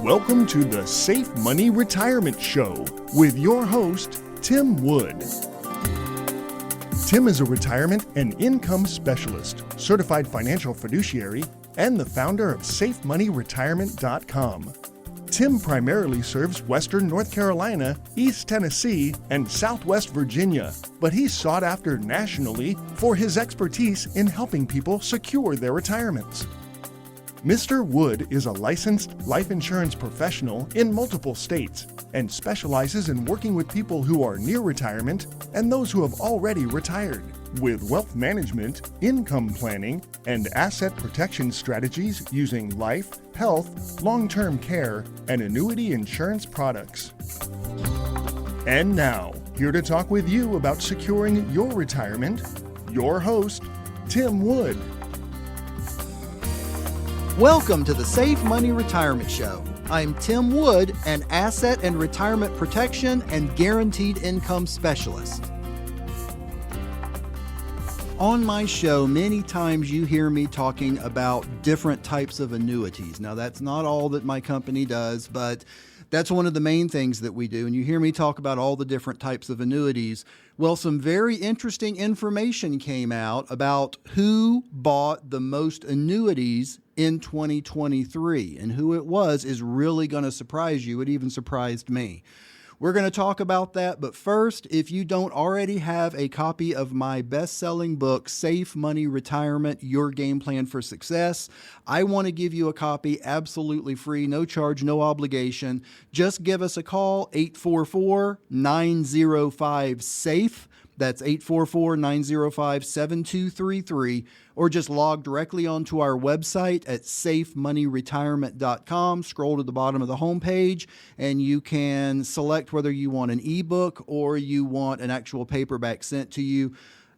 Welcome to the Safe Money Retirement Show with your host, Tim Wood. Tim is a retirement and income specialist, certified financial fiduciary, and the founder of SafeMoneyRetirement.com. Tim primarily serves Western North Carolina, East Tennessee, and Southwest Virginia, but he's sought after nationally for his expertise in helping people secure their retirements. Mr. Wood is a licensed life insurance professional in multiple states and specializes in working with people who are near retirement and those who have already retired with wealth management, income planning, and asset protection strategies using life, health, long-term care, and annuity insurance products. And now, here to talk with you about securing your retirement, your host, Tim Wood. Welcome to the Safe Money Retirement Show. I'm Tim Wood, an asset and retirement protection and guaranteed income specialist. On my show, many times you hear me talking about different types of annuities. Now, that's not all that my company does, but that's one of the main things that we do. And you hear me talk about all the different types of annuities. Well, some very interesting information came out about who bought the most annuities in 2023. And who it was is really going to surprise you. It even surprised me. We're going to talk about that, but first, if you don't already have a copy of my best-selling book, Safe Money Retirement, Your Game Plan for Success, I want to give you a copy absolutely free, no charge, no obligation. Just give us a call, 844-905-SAFE. That's 844-905-7233, or just log directly onto our website at safemoneyretirement.com. Scroll to the bottom of the homepage, and you can select whether you want an ebook or you want an actual paperback sent to you.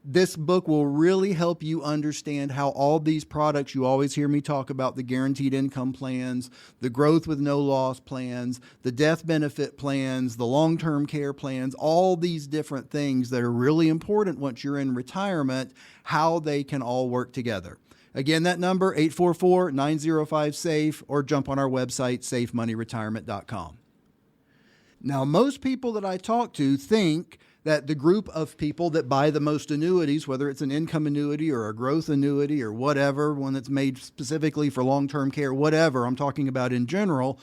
This book will really help you understand how all these products, you always hear me talk about the guaranteed income plans, the growth with no loss plans, the death benefit plans, the long-term care plans, all these different things that are really important once you're in retirement, how they can all work together. Again, that number, 844-905-SAFE, or jump on our website, safemoneyretirement.com. Now, most people that I talk to think that the group of people that buy the most annuities, whether it's an income annuity or a growth annuity or whatever, one that's made specifically for long-term care, whatever I'm talking about in general,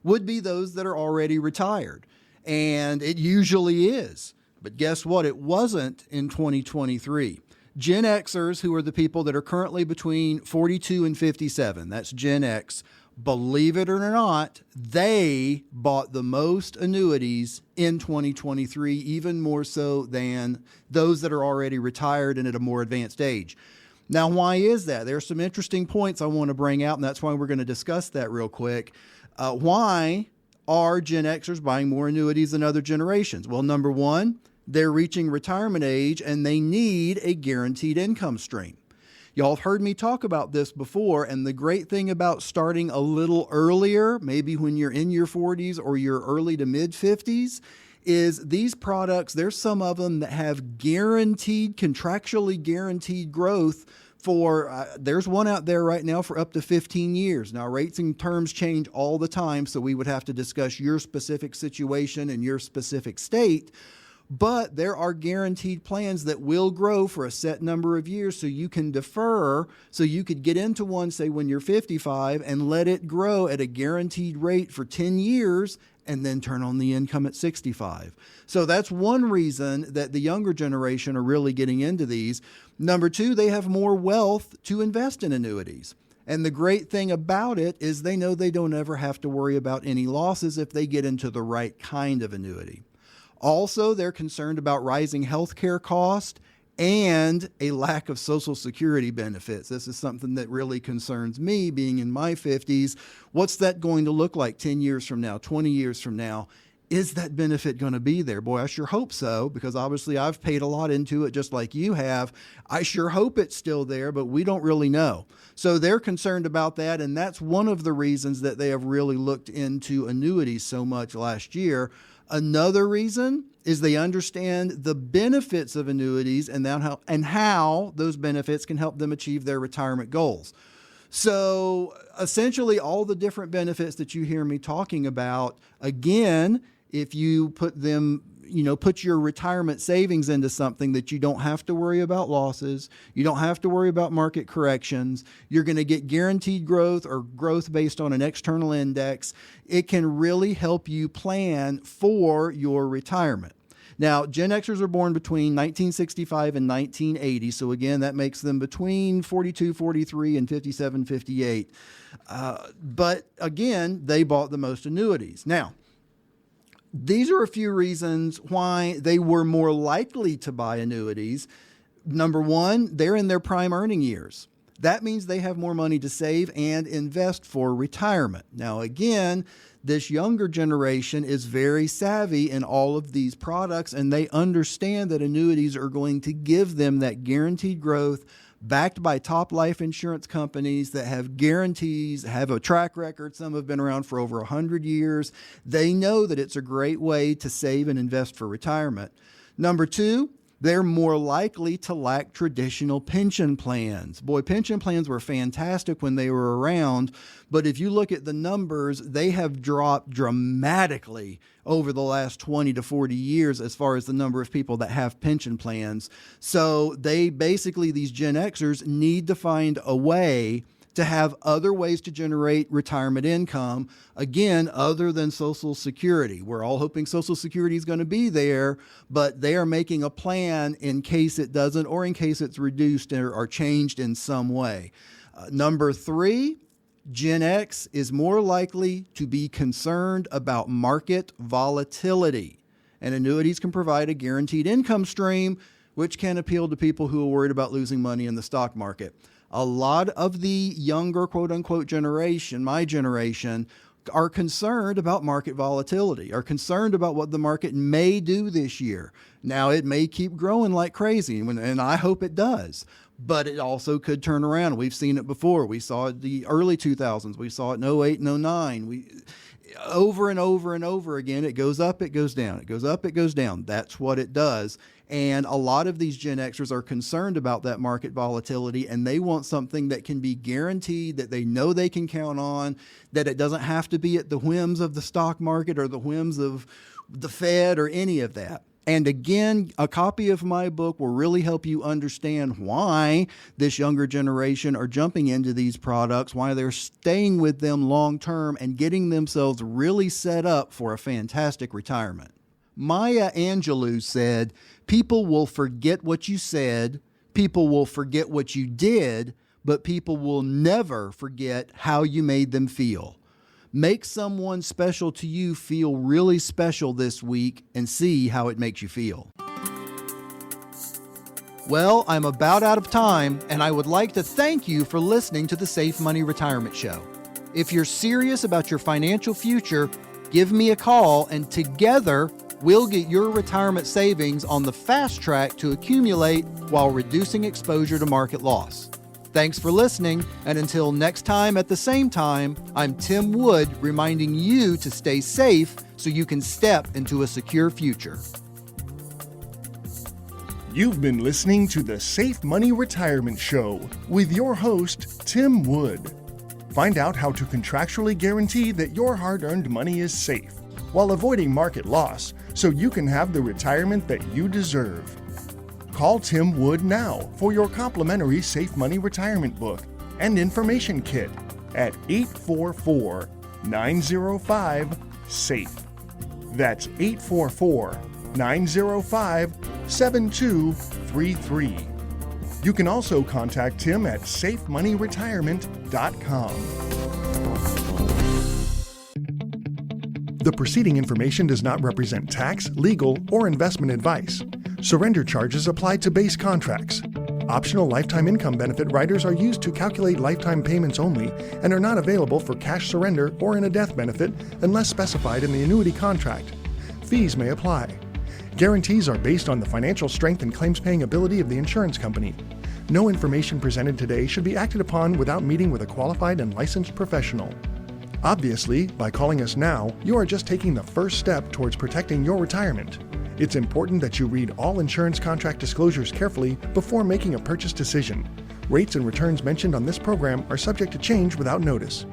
would be those that are already retired. And it usually is. But guess what? It wasn't in 2023. Gen Xers, who are the people that are currently between 42 and 57, that's Gen X, believe it or not, they bought the most annuities in 2023, even more so than those that are already retired and at a more advanced age. Now, why is that? There are some interesting points I want to bring out, and that's why we're going to discuss that real quick. Why are Gen Xers buying more annuities than other generations? Well, number one, they're reaching retirement age and they need a guaranteed income stream. Y'all have heard me talk about this before, and the great thing about starting a little earlier, maybe when you're in your 40s or your early to mid 50s, is these products, there's some of them that have guaranteed, contractually guaranteed growth for, there's one out there right now for up to 15 years. Now, rates and terms change all the time, so we would have to discuss your specific situation and your specific state. But there are guaranteed plans that will grow for a set number of years, so you can defer, so you could get into one, say, when you're 55 and let it grow at a guaranteed rate for 10 years and then turn on the income at 65. So that's one reason that the younger generation are really getting into these. Number two, they have more wealth to invest in annuities. And the great thing about it is they know they don't ever have to worry about any losses if they get into the right kind of annuity. Also, they're concerned about rising healthcare costs and a lack of Social Security benefits. This is something that really concerns me, being in my 50s. What's that going to look like 10 years from now, 20 years from now? Is that benefit going to be there? Boy, I sure hope so, because obviously I've paid a lot into it just like you have. I sure hope it's still there, but we don't really know. So they're concerned about that, and that's one of the reasons that they have really looked into annuities so much last year. Another reason is they understand the benefits of annuities and how those benefits can help them achieve their retirement goals. So essentially all the different benefits that you hear me talking about, again, if you put them, put your retirement savings into something that you don't have to worry about losses, you don't have to worry about market corrections, you're going to get guaranteed growth or growth based on an external index, it can really help you plan for your retirement. Now, Gen Xers are born between 1965 and 1980. So again, that makes them between 42, 43 and 57, 58. But again, they bought the most annuities. Now, these are a few reasons why they were more likely to buy annuities. Number one, they're in their prime earning years. That means they have more money to save and invest for retirement. Now, again, this younger generation is very savvy in all of these products, and they understand that annuities are going to give them that guaranteed growth backed by top life insurance companies that have guarantees, have a track record. Some have been around for over 100 years. They know that it's a great way to save and invest for retirement. Number two, they're more likely to lack traditional pension plans. Boy, pension plans were fantastic when they were around, but if you look at the numbers, they have dropped dramatically over the last 20 to 40 years as far as the number of people that have pension plans. So these Gen Xers need to find a way to have other ways to generate retirement income, again, other than Social Security. We're all hoping Social Security is going to be there, but they are making a plan in case it doesn't or in case it's reduced or changed in some way. Number three, Gen X is more likely to be concerned about market volatility, and annuities can provide a guaranteed income stream, which can appeal to people who are worried about losing money in the stock market. A lot of the younger, quote unquote, generation, my generation, are concerned about market volatility, are concerned about what the market may do this year. Now, it may keep growing like crazy, and I hope it does, but it also could turn around. We've seen it before. We saw it the early 2000s. We saw it in 08 and 09. Over and over and over again, it goes up, it goes down. It goes up, it goes down. That's what it does. And a lot of these Gen Xers are concerned about that market volatility, and they want something that can be guaranteed, that they know they can count on, that it doesn't have to be at the whims of the stock market or the whims of the Fed or any of that. And again, a copy of my book will really help you understand why this younger generation are jumping into these products, why they're staying with them long term and getting themselves really set up for a fantastic retirement. Maya Angelou said, "People will forget what you said, people will forget what you did, but people will never forget how you made them feel." Make someone special to you feel really special this week and see how it makes you feel. Well, I'm about out of time, and I would like to thank you for listening to the Safe Money Retirement Show. If you're serious about your financial future, give me a call, and together we'll get your retirement savings on the fast track to accumulate while reducing exposure to market loss. Thanks for listening, and until next time at the same time, I'm Tim Wood reminding you to stay safe so you can step into a secure future. You've been listening to the Safe Money Retirement Show with your host, Tim Wood. Find out how to contractually guarantee that your hard-earned money is safe while avoiding market loss so you can have the retirement that you deserve. Call Tim Wood now for your complimentary Safe Money Retirement Book and Information Kit at 844-905-SAFE. That's 844-905-7233. You can also contact Tim at safemoneyretirement.com. The preceding information does not represent tax, legal, or investment advice. Surrender charges apply to base contracts. Optional lifetime income benefit riders are used to calculate lifetime payments only and are not available for cash surrender or in a death benefit unless specified in the annuity contract. Fees may apply. Guarantees are based on the financial strength and claims-paying ability of the insurance company. No information presented today should be acted upon without meeting with a qualified and licensed professional. Obviously, by calling us now, you are just taking the first step towards protecting your retirement. It's important that you read all insurance contract disclosures carefully before making a purchase decision. Rates and returns mentioned on this program are subject to change without notice.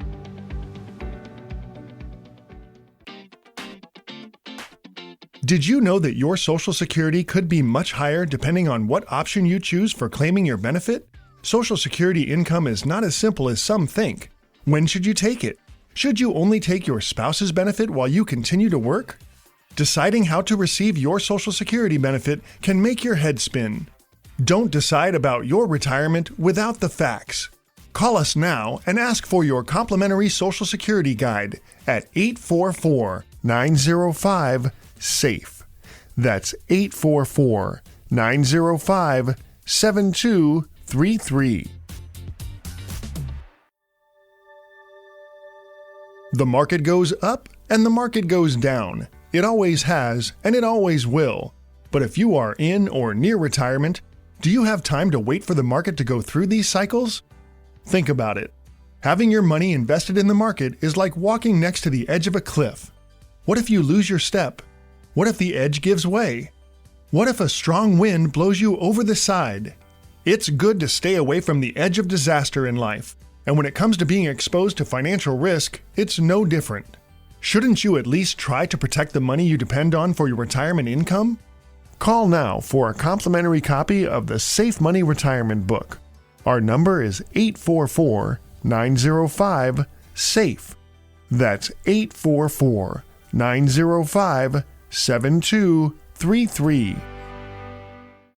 Did you know that your Social Security could be much higher depending on what option you choose for claiming your benefit? Social Security income is not as simple as some think. When should you take it? Should you only take your spouse's benefit while you continue to work? Deciding how to receive your Social Security benefit can make your head spin. Don't decide about your retirement without the facts. Call us now and ask for your complimentary Social Security guide at 844-905-SAFE. That's 844-905-7233. The market goes up and the market goes down. It always has and it always will. But if you are in or near retirement, do you have time to wait for the market to go through these cycles? Think about it. Having your money invested in the market is like walking next to the edge of a cliff. What if you lose your step? What if the edge gives way? What if a strong wind blows you over the side? It's good to stay away from the edge of disaster in life. And when it comes to being exposed to financial risk, it's no different. Shouldn't you at least try to protect the money you depend on for your retirement income? Call now for a complimentary copy of the Safe Money Retirement Book. Our number is 844-905-SAFE. That's 844-905-7233.